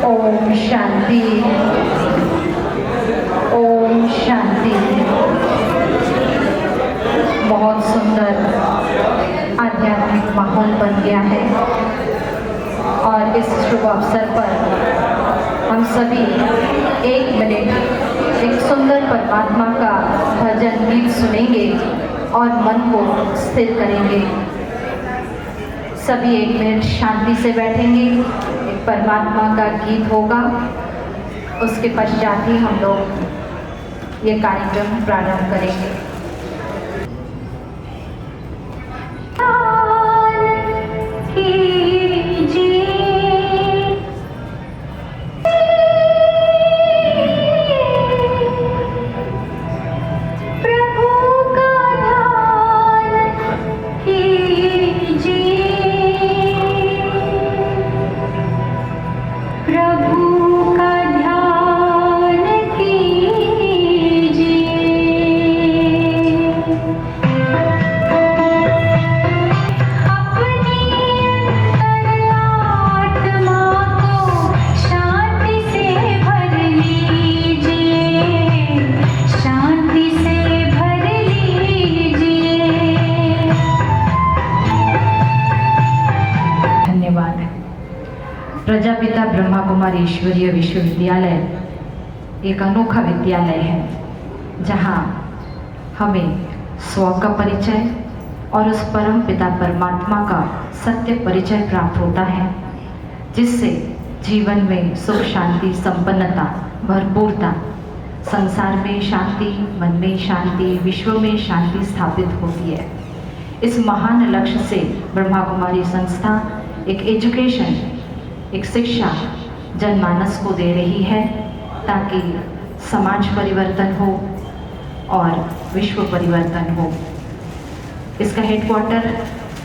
ओम शांति, ओम शांति। बहुत सुंदर आध्यात्मिक माहौल बन गया है और इस शुभ अवसर पर हम सभी 1 मिनट एक सुंदर परमात्मा का भजन गीत सुनेंगे और मन को स्थिर करेंगे। सभी 1 मिनट शांति से बैठेंगे। एक परमात्मा का गीत होगा, उसके पश्चात ही हम लोग ये कार्यक्रम प्रारंभ करेंगे। प्रजापिता ब्रह्मा कुमारी ईश्वरीय विश्वविद्यालय एक अनोखा विद्यालय है जहाँ हमें स्व का परिचय और उस परम पिता परमात्मा का सत्य परिचय प्राप्त होता है, जिससे जीवन में सुख शांति संपन्नता भरपूरता, संसार में शांति, मन में शांति, विश्व में शांति स्थापित होती है। इस महान लक्ष्य से ब्रह्मा कुमारी संस्था एक एजुकेशन, एक शिक्षा जनमानस को दे रही है ताकि समाज परिवर्तन हो और विश्व परिवर्तन हो। इसका हेडक्वार्टर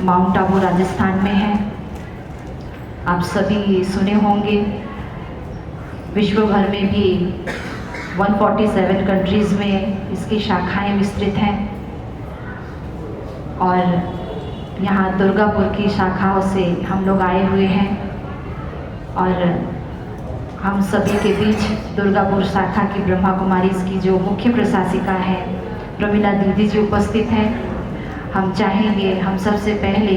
माउंट आबू राजस्थान में है। आप सभी सुने होंगे, विश्व भर में भी 147 कंट्रीज़ में इसकी शाखाएं विस्तृत हैं और यहाँ दुर्गापुर की शाखाओं से हम लोग आए हुए हैं और हम सभी के बीच दुर्गापुर शाखा की ब्रह्मा कुमारी की जो मुख्य प्रशासिका है प्रमिला दीदी जी उपस्थित हैं। हम चाहेंगे हम सबसे पहले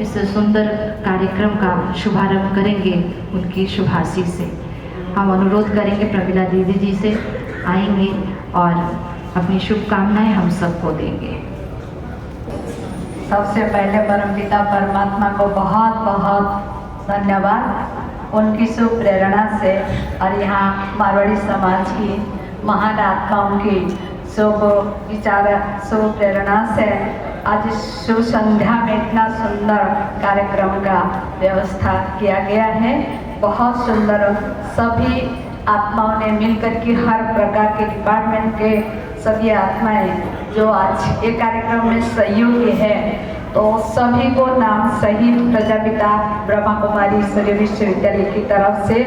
इस सुंदर कार्यक्रम का शुभारंभ करेंगे उनकी शुभाशीष से। हम अनुरोध करेंगे प्रमिला दीदी जी से, आएंगे और अपनी शुभकामनाएं हम सबको देंगे। सबसे पहले परमपिता परमात्मा को बहुत बहुत धन्यवाद, उनकी शुभ प्रेरणा से और यहाँ मारवाड़ी समाज की महान आत्माओं की शुभ विचार, शुभ प्रेरणा से आज शुभ संध्या में इतना सुंदर कार्यक्रम का व्यवस्था किया गया है। बहुत सुंदर, सभी आत्माओं ने मिलकर के हर प्रकार के डिपार्टमेंट के सभी आत्माएं जो आज ये कार्यक्रम में सहयोगी है, तो सभी को नाम सहित प्रजापिता ब्रह्मा कुमारी ईश्वरीय विश्वविद्यालय की तरफ से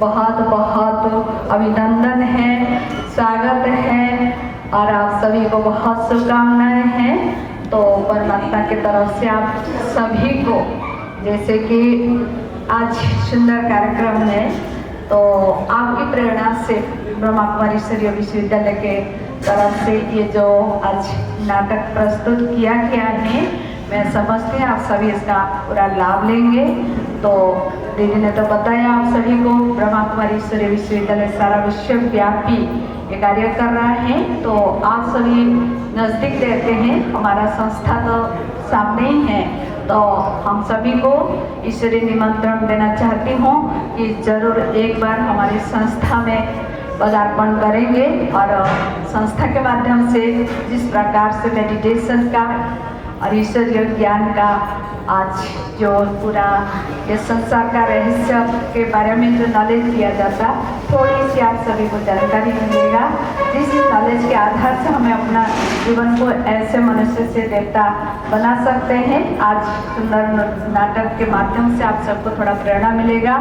बहुत बहुत अभिनंदन है, स्वागत है और आप सभी को बहुत शुभकामनाएं हैं। तो परमात्मा की तरफ से आप सभी को, जैसे कि आज सुंदर कार्यक्रम है, तो आपकी प्रेरणा से ब्रह्मा कुमारी ईश्वरीय विश्वविद्यालय के तरफ से ये जो आज नाटक प्रस्तुत किया गया है, मैं समझती हूँ आप सभी इसका पूरा लाभ लेंगे। तो दीदी ने तो बताया आप सभी को, ब्रह्मा कुमारी ईश्वरीय विश्वविद्यालय सारा विश्वव्यापी ये कार्य कर रहा है, तो आप सभी नज़दीक रहते हैं, हमारा संस्था तो सामने ही है, तो हम सभी को ईश्वरीय निमंत्रण देना चाहती हूँ कि जरूर एक बार हमारी संस्था में पदार्पण करेंगे और संस्था के माध्यम से जिस प्रकार से मेडिटेशन का और ईश्वरीय ज्ञान का आज जो पूरा ये संसार का रहस्य के बारे में जो नॉलेज दिया जाता, थोड़ी सी आप सभी को जानकारी मिलेगा, जिस नॉलेज के आधार से हमें अपना जीवन को ऐसे मनुष्य से देवता बना सकते हैं। आज सुंदर नाटक के माध्यम से आप सबको थोड़ा प्रेरणा मिलेगा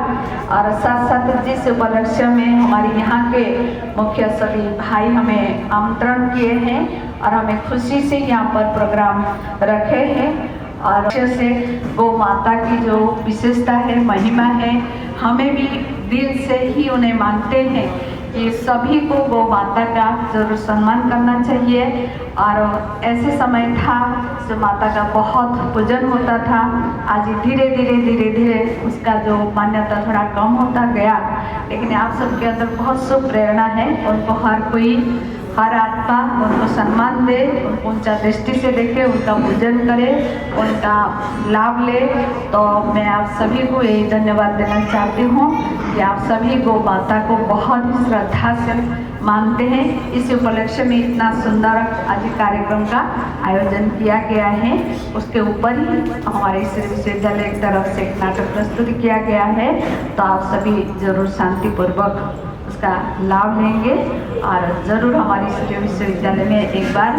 और साथ साथ जिस उपलक्ष्य में हमारे यहाँ के मुख्य सभी भाई हमें आमंत्रण किए हैं और हमें खुशी से यहाँ पर प्रोग्राम रखे हैं और अच्छे से गौ माता की जो विशेषता है, महिमा है, हमें भी दिल से ही उन्हें मानते हैं कि सभी को गौ माता का जरूर सम्मान करना चाहिए। और ऐसे समय था जो माता का बहुत पूजन होता था। आज धीरे धीरे उसका जो मान्यता थोड़ा कम होता गया, लेकिन आप सबके अंदर बहुत शुभ प्रेरणा है। उनको हर आत्मा उनको सम्मान दे, उनको ऊंचा दृष्टि से देखे, उनका पूजन करे, उनका लाभ ले। तो मैं आप सभी को यही धन्यवाद देना चाहती हूँ कि आप सभी गौ माता को बहुत ही श्रद्धा से मानते हैं। इस उपलक्ष्य में इतना सुंदर आज कार्यक्रम का आयोजन किया गया है। उसके ऊपर ही हमारे ईश्वरीय विश्वविद्यालय की तरफ से एक नाटक प्रस्तुत किया गया है। तो आप सभी जरूर शांतिपूर्वक उसका लाभ लेंगे और ज़रूर हमारी ईश्वरीय विश्वविद्यालय में एक बार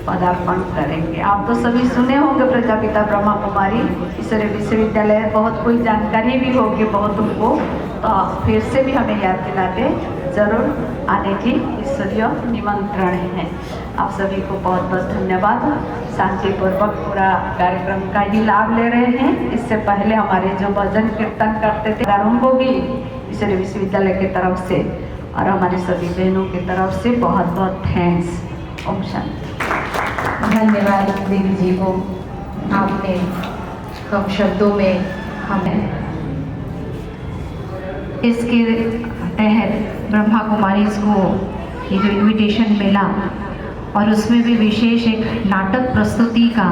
पदार्पण करेंगे। आप तो सभी सुने होंगे प्रजापिता ब्रह्मा कुमारी ईश्वरीय विश्वविद्यालय, बहुत कोई जानकारी भी होगी बहुत उनको, तो फिर से भी हमें याद दिलाते जरूर आने की ईश्वरीय निमंत्रण है। आप सभी को बहुत बहुत धन्यवाद। शांतिपूर्वक पूरा कार्यक्रम का ही लाभ ले रहे हैं। इससे पहले हमारे जो भजन कीर्तन करते थे उनको भी ईश्वरीय विश्वविद्यालय की तरफ से और हमारी सभी बहनों की तरफ से बहुत बहुत थैंक्स। ओम शांति। धन्यवाद देवी जी को, आपने कम शब्दों में हमें इसके तहत ब्रह्मा कुमारीज को ये जो इनविटेशन मिला और उसमें भी विशेष एक नाटक प्रस्तुति का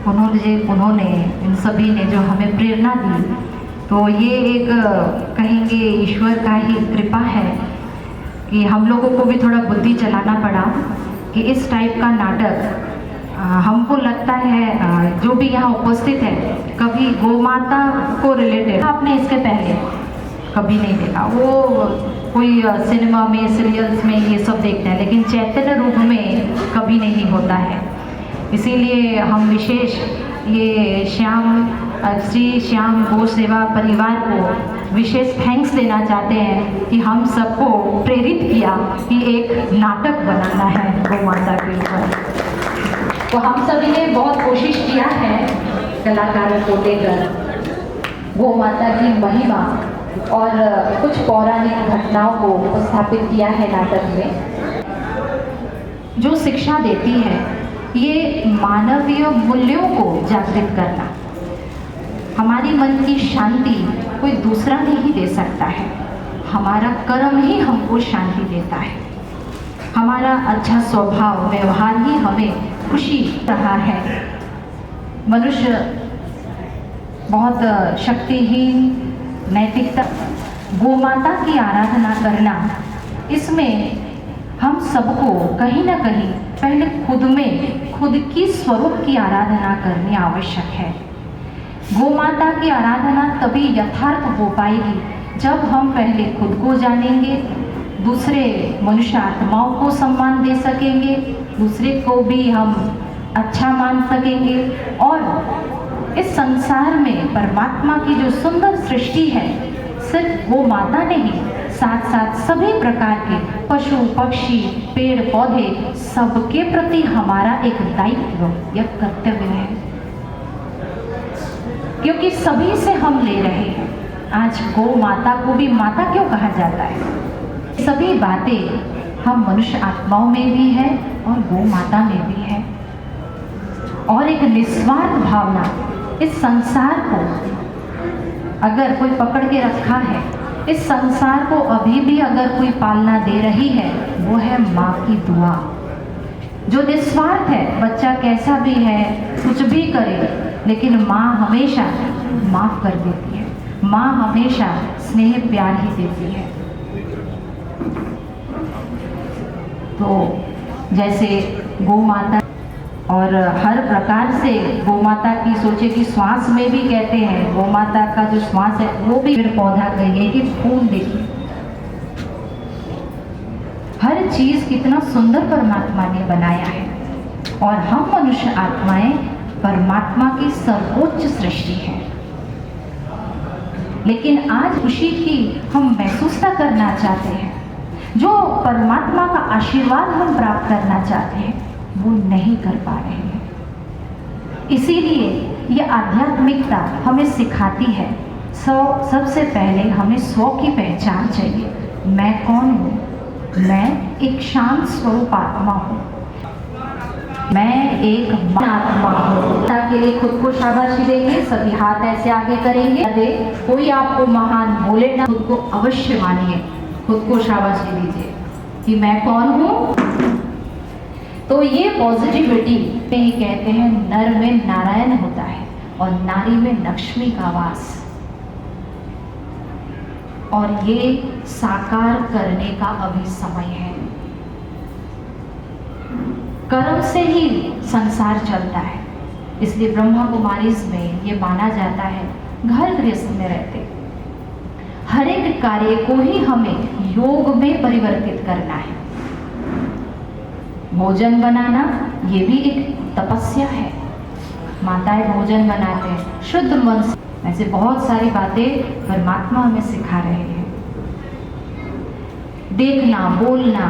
उन्होंने इन सभी ने जो हमें प्रेरणा दी, तो ये एक कहेंगे ईश्वर का ही कृपा है कि हम लोगों को भी थोड़ा बुद्धि चलाना पड़ा कि इस टाइप का नाटक हमको लगता है जो भी यहाँ उपस्थित है कभी गौ माता को रिलेटेड आपने इसके पहले कभी नहीं देखा। वो कोई सिनेमा में सीरियल्स में ये सब देखते हैं, लेकिन चैतन्य रूप में कभी नहीं होता है। इसीलिए हम विशेष ये श्री श्याम गौ सेवा परिवार को विशेष थैंक्स देना चाहते हैं कि हम सबको प्रेरित किया कि एक नाटक बनाना है गौ माता के ऊपर। तो हम सभी ने बहुत कोशिश किया है कलाकारों को लेकर गौ माता की महिमा और कुछ पौराणिक घटनाओं को उपस्थापित किया है नाटक में। जो शिक्षा देती है ये मानवीय मूल्यों को जागृत करना, हमारी मन की शांति कोई दूसरा नहीं दे सकता है, हमारा कर्म ही हमको शांति देता है, हमारा अच्छा स्वभाव व्यवहार ही हमें खुशी रहा है। मनुष्य बहुत शक्तिहीन नैतिकता, गोमाता की आराधना करना, इसमें हम सबको कहीं ना कहीं पहले खुद की स्वरूप की आराधना करनी आवश्यक है। गोमाता की आराधना तभी यथार्थ हो पाएगी जब हम पहले खुद को जानेंगे, दूसरे मनुष्य आत्माओं को सम्मान दे सकेंगे, दूसरे को भी हम अच्छा मान सकेंगे और इस संसार में परमात्मा की जो सुंदर सृष्टि है सिर्फ वो माता नहीं, साथ साथ सभी प्रकार के पशु पक्षी पेड़ पौधे सबके प्रति हमारा एक दायित्व या कर्तव्य है, क्योंकि सभी से हम ले रहे हैं। आज गौ माता को भी माता क्यों कहा जाता है? सभी बातें हम मनुष्य आत्माओं में भी है और गौ माता में भी है। और एक निस्वार्थ भावना, इस संसार को अगर कोई पकड़ के रखा है, इस संसार को अभी भी अगर कोई पालना दे रही है, वो है माँ की दुआ जो निस्वार्थ है। बच्चा कैसा भी है, कुछ भी करे, लेकिन माँ हमेशा माफ कर देती है, माँ हमेशा स्नेह प्यार ही देती है। तो जैसे गौ माता और हर प्रकार से गौ माता की सोचे कि श्वास में भी कहते हैं गौ माता का जो श्वास है वो भी पेड़ पौधा कहिए कि फूल देखिए, हर चीज कितना सुंदर परमात्मा ने बनाया है। और हम मनुष्य आत्माएं परमात्मा की सर्वोच्च सृष्टि है, लेकिन आज खुशी की हम महसूस करना चाहते हैं, जो परमात्मा का आशीर्वाद हम प्राप्त करना चाहते हैं वो नहीं कर पा रहे हैं। इसीलिए ये आध्यात्मिकता हमें सिखाती है सबसे पहले हमें स्व की पहचान चाहिए। मैं कौन हूँ? मैं एक शांत स्वरूप आत्मा हूँ, मैं एक आत्मा हूँ। के लिए खुद को शाबाशी देंगे, सभी हाथ ऐसे आगे करेंगे। अरे कोई आपको महान बोले ना, खुद को अवश्य मानिए, खुद को शाबाशी दीजिए कि मैं कौन हूँ। तो ये पॉजिटिविटी में कहते हैं नर में नारायण होता है और नारी में लक्ष्मी का वास, और ये साकार करने का अभी समय है। कर्म से ही संसार चलता है, इसलिए ब्रह्मा कुमारी में ये माना जाता है घर गृहस्थ में रहते हर एक कार्य को ही हमें योग में परिवर्तित करना है। भोजन बनाना ये भी एक तपस्या है। माताएं भोजन बनाते हैं शुद्ध मन से। ऐसे बहुत सारी बातें परमात्मा हमें सिखा रहे हैं। देखना, बोलना,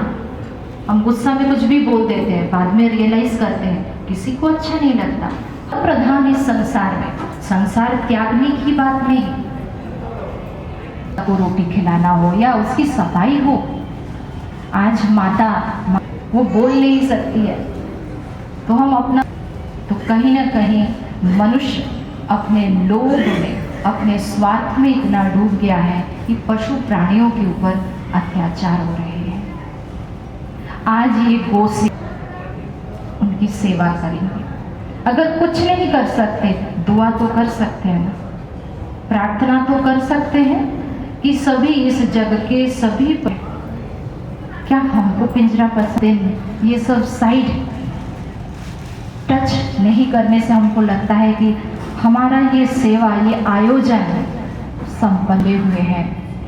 हम गुस्सा में कुछ भी बोल देते हैं, बाद में रियलाइज करते हैं किसी को अच्छा नहीं लगता। प्रधान इस संसार में, संसार त्यागने की बात नहीं, को रोटी खिलाना हो या उसकी सफाई हो। आज माता वो बोल नहीं सकती है, तो हम अपना, तो कहीं ना कहीं मनुष्य अपने लोभ में, अपने स्वार्थ में इतना डूब गया है कि पशु प्राणियों के ऊपर अत्याचार हो रहे हैं। आज ये गोसे उनकी सेवा करेंगे। अगर कुछ नहीं कर सकते, दुआ तो कर सकते हैं ना, प्रार्थना तो कर सकते हैं कि सभी इस जग के सभी पर, क्या हमको पिंजरा पसंद, ये सब साइड टच नहीं करने से हमको लगता है कि हमारा ये सेवा, ये आयोजन संपन्न हुए हैं।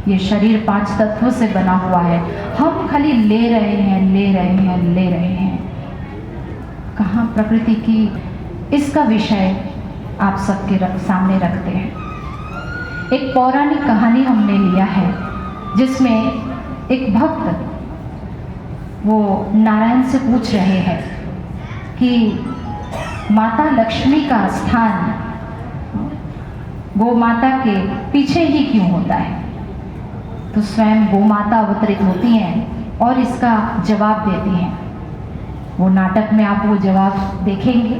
ये शरीर 5 तत्वों से बना हुआ है, हम खाली ले रहे हैं, ले रहे हैं, ले रहे हैं। कहाँ प्रकृति की, इसका विषय आप सबके सामने रखते हैं। एक पौराणिक कहानी हमने लिया है जिसमें एक भक्त वो नारायण से पूछ रहे हैं कि माता लक्ष्मी का स्थान गौ माता के पीछे ही क्यों होता है। तो स्वयं गौ माता अवतरित होती हैं और इसका जवाब देती हैं। वो नाटक में आप वो जवाब देखेंगे।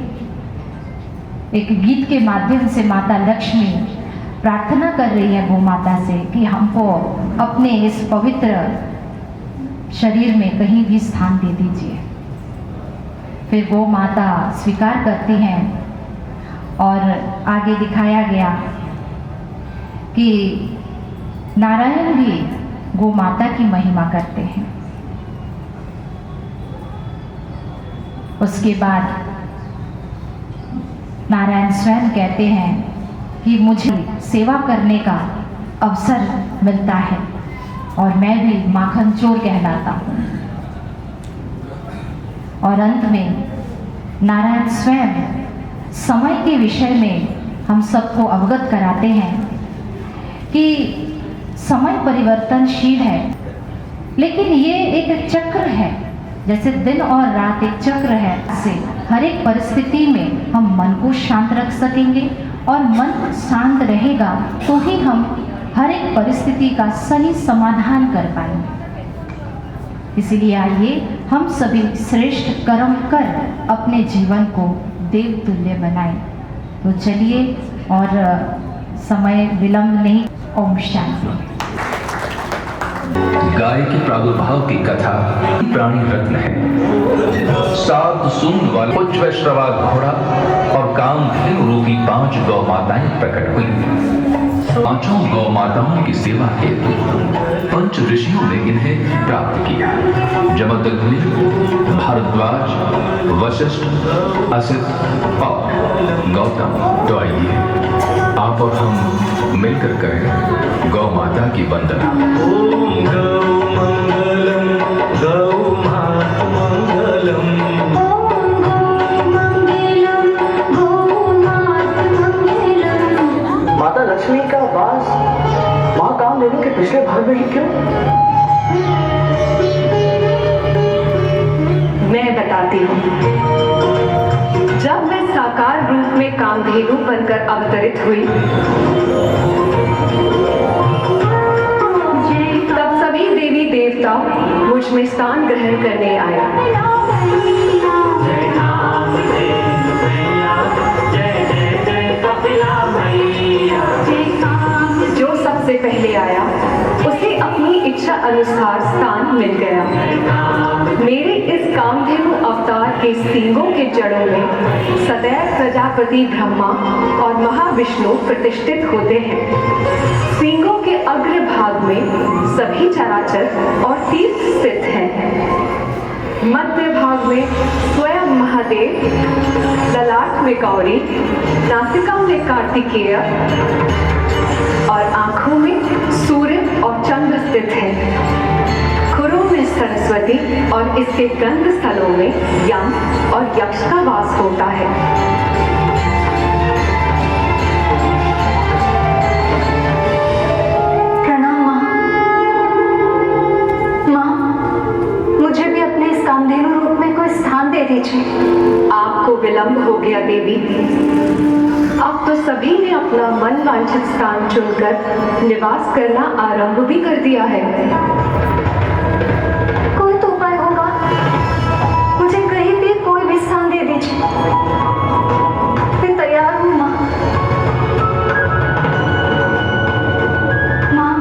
एक गीत के माध्यम से माता लक्ष्मी प्रार्थना कर रही है गौ माता से कि हमको अपने इस पवित्र शरीर में कहीं भी स्थान दे दीजिए। फिर गौ माता स्वीकार करती हैं और आगे दिखाया गया कि नारायण भी गौ माता की महिमा करते हैं। उसके बाद नारायण स्वयं कहते हैं कि मुझे सेवा करने का अवसर मिलता है और मैं भी माखन चोर कहलाता हूँ। और अंत में नारायण स्वयं समय के विषय में हम सबको अवगत कराते हैं कि समय परिवर्तनशील है, लेकिन ये एक चक्र है, जैसे दिन और रात एक चक्र है। से हर एक परिस्थिति में हम मन को शांत रख सकेंगे और मन शांत रहेगा तो ही हम हर एक परिस्थिति का सही समाधान कर पाएंगे। इसलिए आइए हम सभी श्रेष्ठ कर्म कर अपने जीवन को देवतुल्य बनाएं। तो चलिए, और समय विलंब नहीं। ओम शांति। गाय के प्रादुर्भाव की कथा प्राणी रत्न है। 7 सूंड वाला उच्चैश्रवा घोड़ा और कामधेनु रूपी 5 गौ माताएं प्रकट हुई। 5 गौ माताओं की सेवा हेतु 5 ऋषियों ने इन्हें प्राप्त किया। जमदग्नि, भारद्वाज, वशिष्ठ, असित और गौतम। तो आइए आप और हम मिलकर करें गौ माता की वंदना। ओम गौ मंगलम, गौ माता मंगलम। माता लक्ष्मी का वास महाकामधेनु के पिछले भाग में ही क्यों? मैं बताती हूँ। जब मैं साकार रूप में कामधेनु बनकर अवतरित हुई, तब सभी देवी देवता मुझ में स्थान ग्रहण करने आए। जो सबसे पहले आया उसे अपनी इच्छा अनुसार स्थान मिल गया। मेरे इस कामधेनु अवतार के सींगों के जड़ों में सदैव प्रजापति ब्रह्मा और महाविष्णु प्रतिष्ठित होते हैं। सींगों के अग्र भाग में सभी चराचर और तीर्थ स्थित हैं। मध्य भाग में स्वयं महादेव, ललाट में गौरी, नासिका में कार्तिकेय और आंखों में सूर्य और चंद्र स्थित हैं। खुरों में सरस्वती और इसके गंध स्थलों में यम और यक्ष का वास होता है। प्रणाम माँ, मुझे भी अपने इस कामधेनु रूप में कोई स्थान दे दीजिए। आपको विलंब हो गया देवी। अब तो सभी ने अपना मन वांछित स्थान चुनकर निवास करना आरंभ भी कर दिया है। कोई तो उपाय होगा, मुझे कहीं भी कोई भी स्थान दे दीजिए। मैं तैयार हूँ माँ। माँ,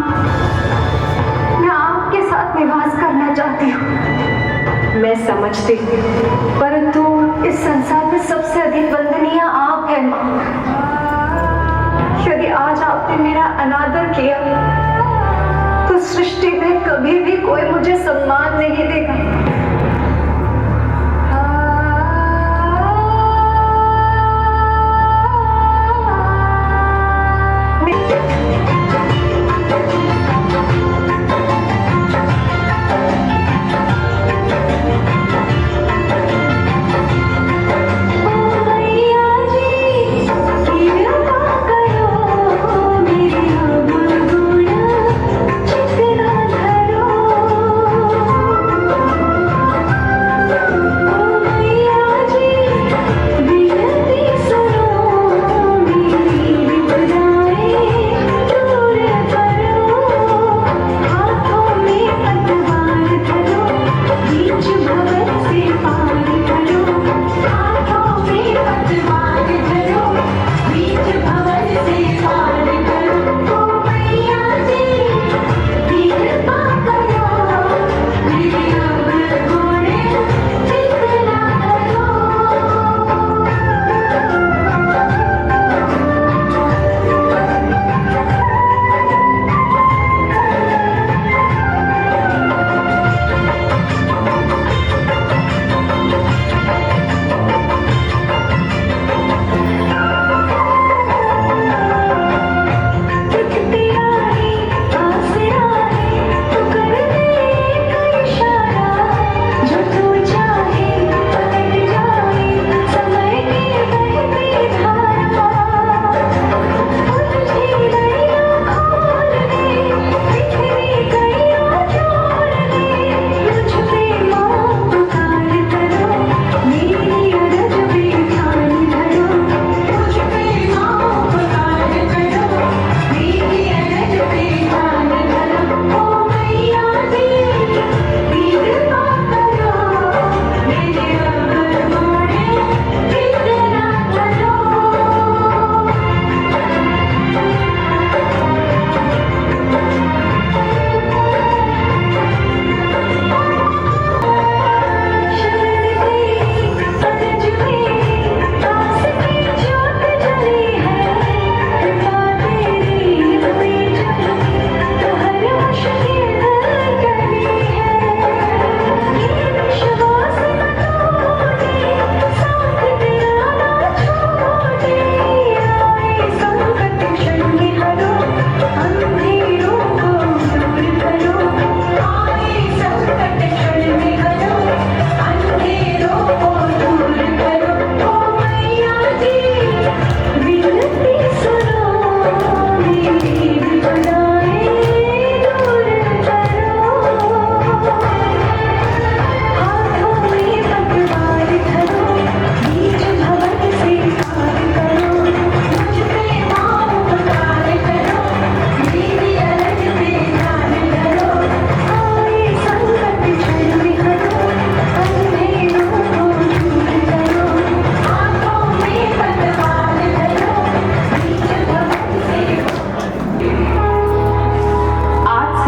मैं आपके साथ निवास करना चाहती हूँ। मैं समझती हूँ, परंतु इस संसार में सबसे अधिक वंदनीय आप हैं माँ। यदि आज आपने मेरा अनादर किया तो सृष्टि में कभी भी कोई मुझे सम्मान नहीं देगा।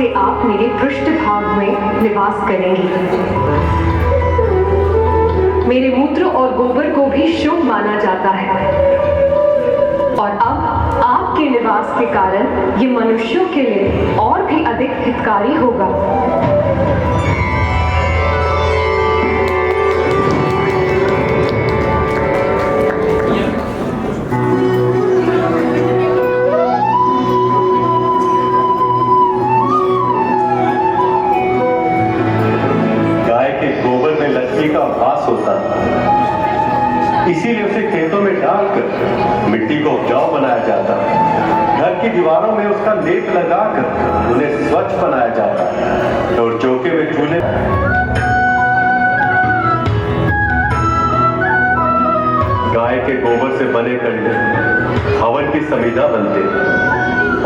से आप मेरे पृष्ठभाग में निवास करेंगी। मेरे मूत्र और गोबर को भी शुभ माना जाता है और अब आपके निवास के कारण ये मनुष्यों के लिए और भी अधिक हितकारी होगा। गाय के गोबर में लक्ष्मी का वास होता है, इसीलिए उसे खेतों में डालकर मिट्टी को उपजाऊ बनाया जाता है। घर की दीवारों में उसका लेप लगाकर उन्हें स्वच्छ बनाया जाता है और चौके में चूल्हे गाय के गोबर से बने कंडे हवन की समिधा बनते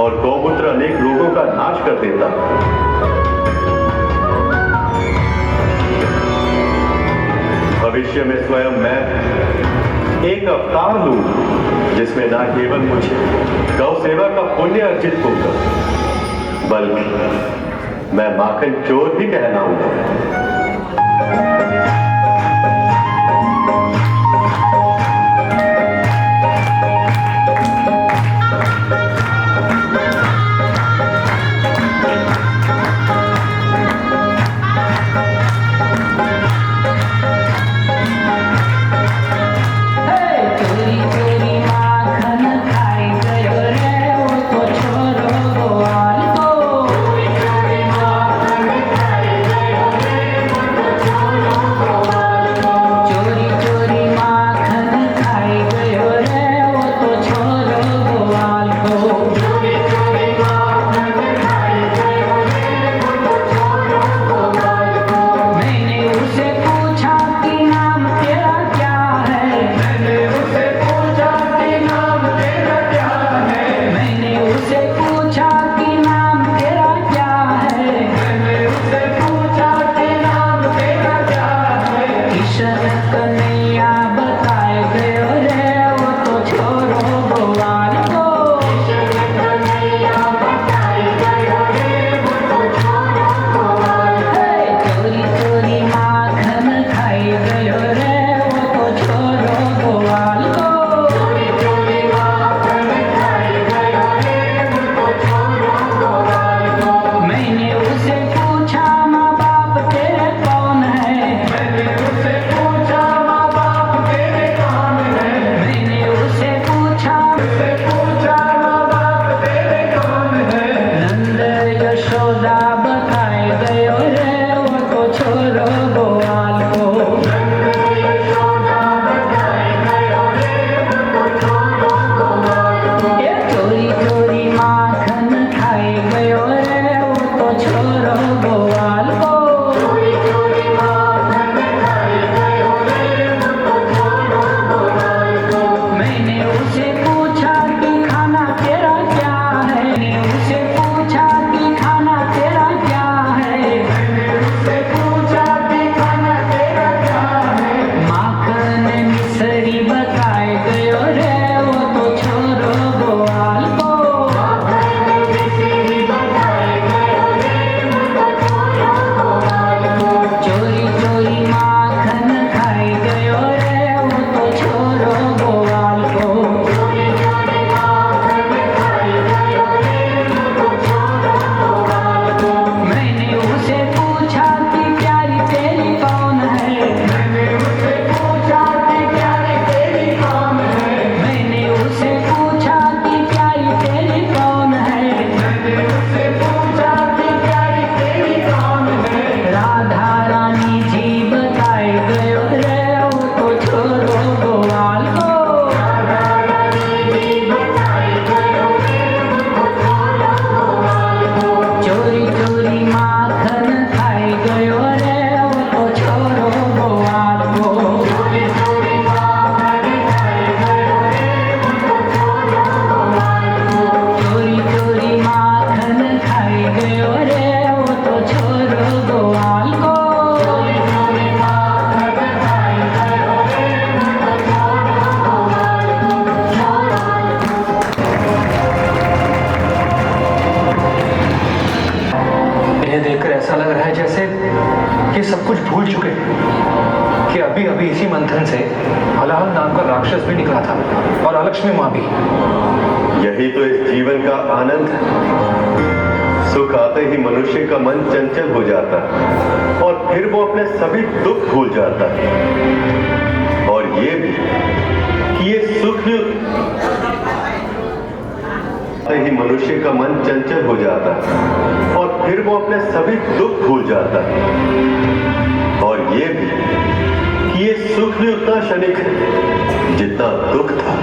और गौमूत्र अनेक रोगों का नाश कर देता। भविष्य में स्वयं मैं एक अवतार लूं जिसमें ना केवल मुझे गौ सेवा का पुण्य अर्जित होगा, बल्कि मैं माखन चोर भी कहलाऊंगा। इन्हें देखकर ऐसा लग रहा है जैसे ये सब कुछ भूल चुके हैं कि अभी अभी इसी मंथन से हलाहल नाम का राक्षस भी निकला था और अलक्ष्मी माँ भी। यही तो इस जीवन का आनंद है। सुख आते ही मनुष्य का मन चंचल हो जाता है और फिर वो अपने सभी दुख भूल जाता है। और ये भी कि ये सुख ही ही मनुष्य का मन चंचल हो जाता है और फिर वो अपने सभी दुख भूल जाता है। और ये भी कि ये सुख भी उतना क्षणिक है जितना दुख था।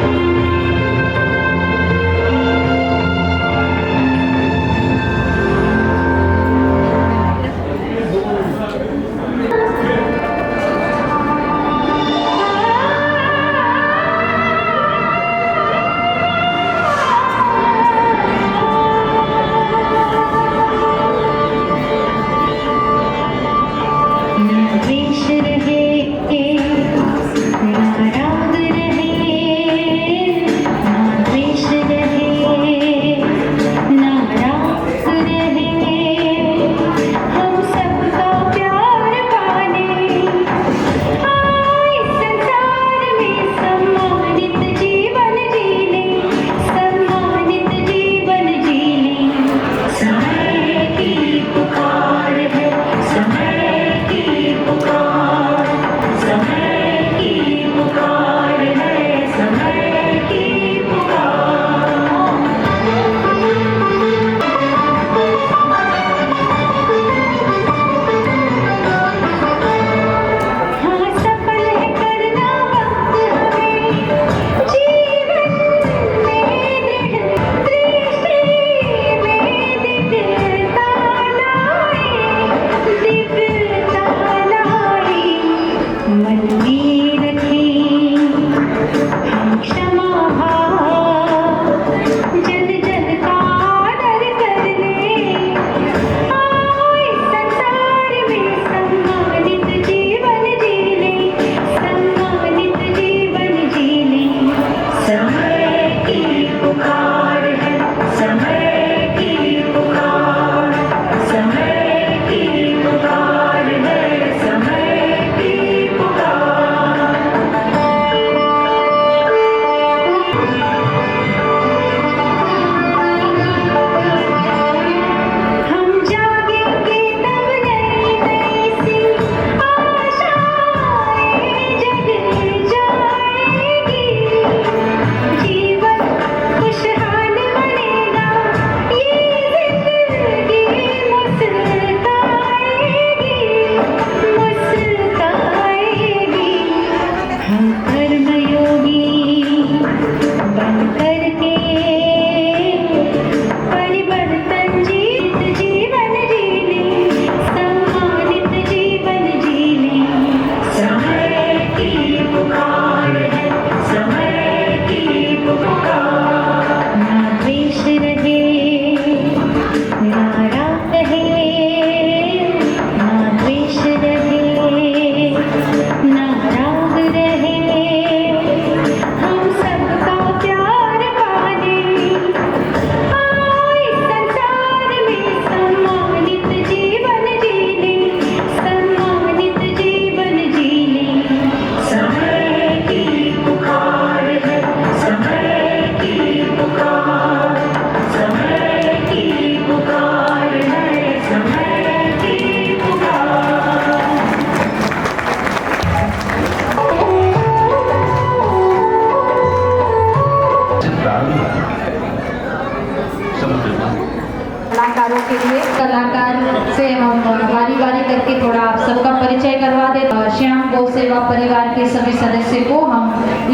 कलाकारों के लिए कलाकार से हम बारी बारी करके थोड़ा आप सबका परिचय करवा दे। श्याम गौ सेवा परिवार के सभी सदस्य को हम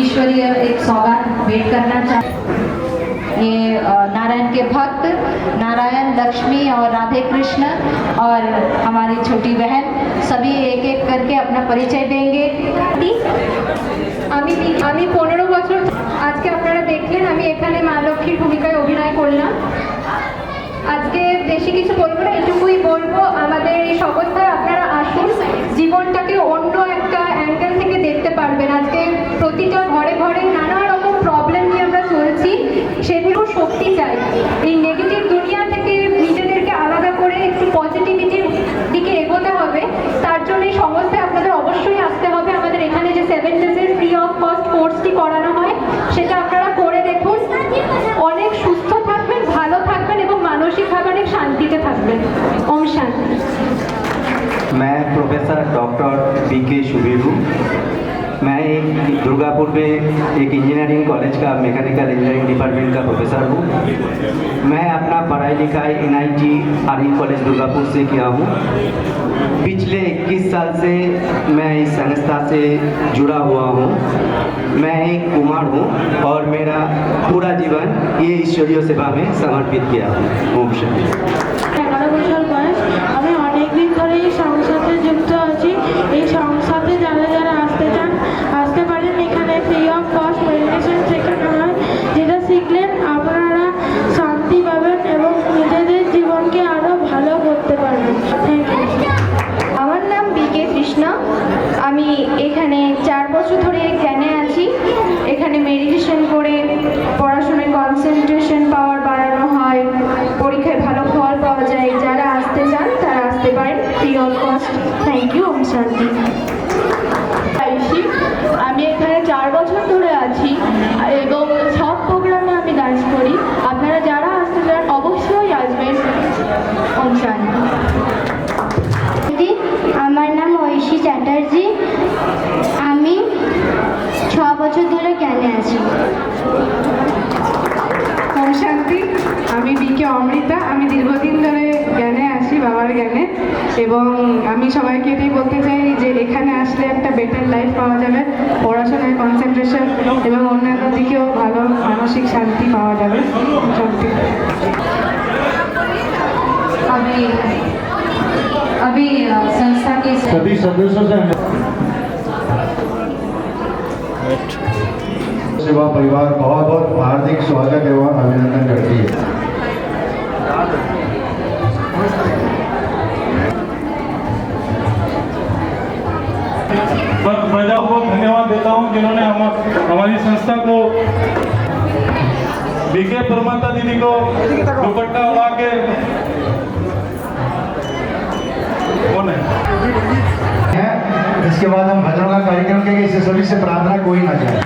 ईश्वरीय एक सौगात भेंट करना चाहते। ये नारायण के भक्त नारायण, लक्ष्मी और राधे कृष्ण और हमारी छोटी बहन सभी एक एक करके अपना परिचय देंगे। আমি 15 বছর আজকে আপনারা দেখলেন আমি এখানে মা লক্ষ্মীর ভূমিকায় অভিনয় করলাম। আজকে বেশি কিছু বলবো না, এটুকুই বলবো আমাদের এই অবস্থায় আপনারা আসুন, জীবনটাকে অন্য একটা অ্যাঙ্গেল থেকে দেখতে পারবেন। আজকে প্রতিটা ঘরে ঘরে নানা রকম প্রবলেম নিয়ে আমরা চলছি, সেগুলো শক্তি চাই। এই নেগেটিভ দুনিয়া থেকে নিজেদেরকে আলাদা করে একটু পজিটিভিটি সংস্থায় আপনাদের অবশ্যই আসতে হবে। আমাদের এখানে যে 7 ডেজের ফ্রি অফ কস্ট কোর্সটি করানো হয় সেটা আপনারা করে দেখুন। অনেক সুস্থ থাকবেন, ভালো থাকবেন এবং মানসিকভাবে অনেক শান্তিতে থাকবেন। ওম শান্তি। मैं प्रोफेसर डॉक्टर BK सुबीर हूँ। मैं एक दुर्गापुर में एक इंजीनियरिंग कॉलेज का मैकेनिकल इंजीनियरिंग डिपार्टमेंट का प्रोफेसर हूँ। मैं अपना पढ़ाई लिखाई NIT RE कॉलेज दुर्गापुर से किया हूँ। पिछले 21 साल से मैं इस संस्था से जुड़ा हुआ हूँ। मैं एक कुमार हूँ और मेरा पूरा जीवन ये ईश्वरीय सेवा में समर्पित किया हूँ। ओम शांति। 11 বছর বয়স। আমি অনেকদিন ধরে এই সংস্থাতে যুক্ত আছি। এই সংস্থাতে যারা যারা আসতে চান আসতে পারেন। এখানে ফ্রি অফ কস্ট মেডিটেশন শেখানো হয়, যেটা শিখলে আপনারা শান্তি পাবেন এবং নিজেদের জীবনকে আরও ভালো করতে পারবেন। Thank you. আমার নাম BK কৃষ্ণা। আমি এখানে 4 বছর ধরে জ্ঞানে আছি। এখানে মেডিটেশন করে পড়াশোনায় কনসেন্ট্রেশন পাওয়ার বাড়ানো হয়, পরীক্ষায় ভালো ফল পাওয়া যায়। যারা আসতে চান তারা আসতে পারেন free of cost. Thank you. Om Shanti. আমি এখানে 4 বছর ধরে আছি এবং সব প্রোগ্রামে আমি ডান্স করি। আপনারা যারা আসতে চান অবশ্যই আসবেন। ওম শান্তি। আমার নাম ঐশী চ্যাটার্জি। আমি 6 বছর ধরে জ্ঞানে আছি। ওম শান্তি। আমি BK অমৃতা। আমি দীর্ঘদিন ধরে জ্ঞানে আছি, বাবার জ্ঞানে। এবং আমি সবাইকে এটাই বলতে চাই যে এখানে আসলে একটা বেটার লাইফ পাওয়া যাবে, পড়াশোনায় কনসেন্ট্রেশন এবং অন্যান্য দিকেও ভালো মানসিক শান্তি পাওয়া যাবে। সত্যি अभी संस्था के सभी सदस्यों से सेवा परिवार बहुत बहुत हार्दिक स्वागत एवं अभिनंदन करती है। प्रजा को धन्यवाद देता हूं जिन्होंने हमारी संस्था को BK प्रमाता दीदी को दुपट्टा उड़ा के इसके बाद हम भजनों का कार्यक्रम के इसे सभी से प्रार्थना कोई ना जाए।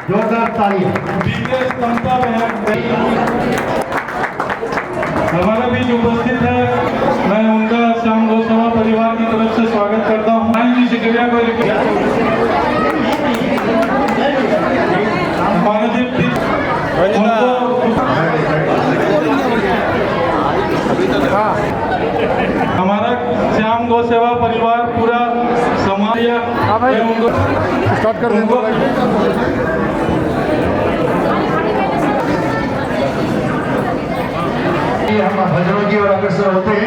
जोरदार तालियां। BK संस्था में है हमारे बीच उपस्थित है। मैं उनका श्याम गोस्वामी परिवार की तरफ से स्वागत करता हूँ। जी शुक्रिया को हमारे हमारा श्याम गौ सेवा परिवार पूरा समाज उनको स्टार्ट कर देंगे। हम भजनों की ओर अग्रसर होते हैं।